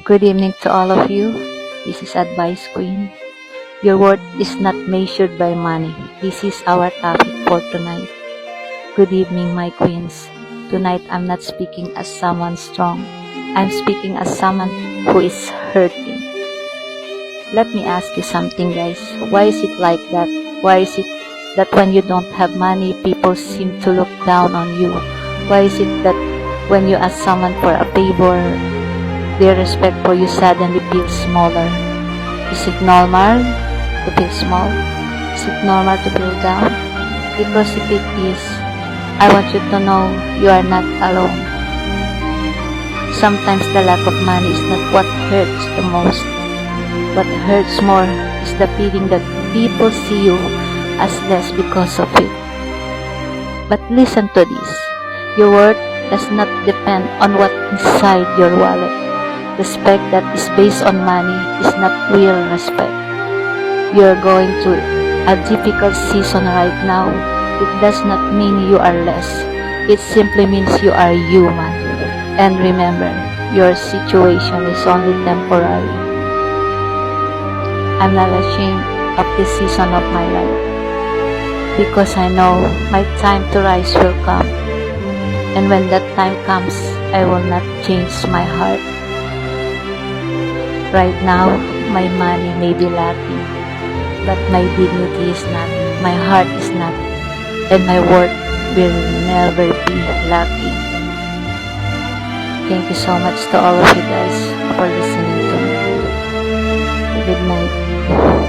Good evening to all of you. This is Advice Queen. Your worth is not measured by money. This is our topic for tonight. Good evening, my queens. Tonight I'm not speaking as someone strong. I'm speaking as someone who is hurting. Let me ask you something, guys. Why is it like that? Why is it that when you don't have money, people seem to look down on you? Why is it that when you ask someone for a favor, their respect for you suddenly feels smaller? Is it normal to feel small? Is it normal to feel down? Because if it is, I want you to know you are not alone. Sometimes the lack of money is not what hurts the most. What hurts more is the feeling that people see you as less because of it. But listen to this. Your worth does not depend on what's inside your wallet. Respect that is based on money is not real respect. You're going through a difficult season right now. It does not mean you are less. It simply means you are human. And remember, your situation is only temporary. I'm not ashamed of this season of my life, because I know my time to rise will come. And when that time comes, I will not change my heart. Right now, my money may be lacking, but my dignity is not, my heart is not, and my worth will never be lacking. Thank you so much to all of you guys for listening to me. Good night.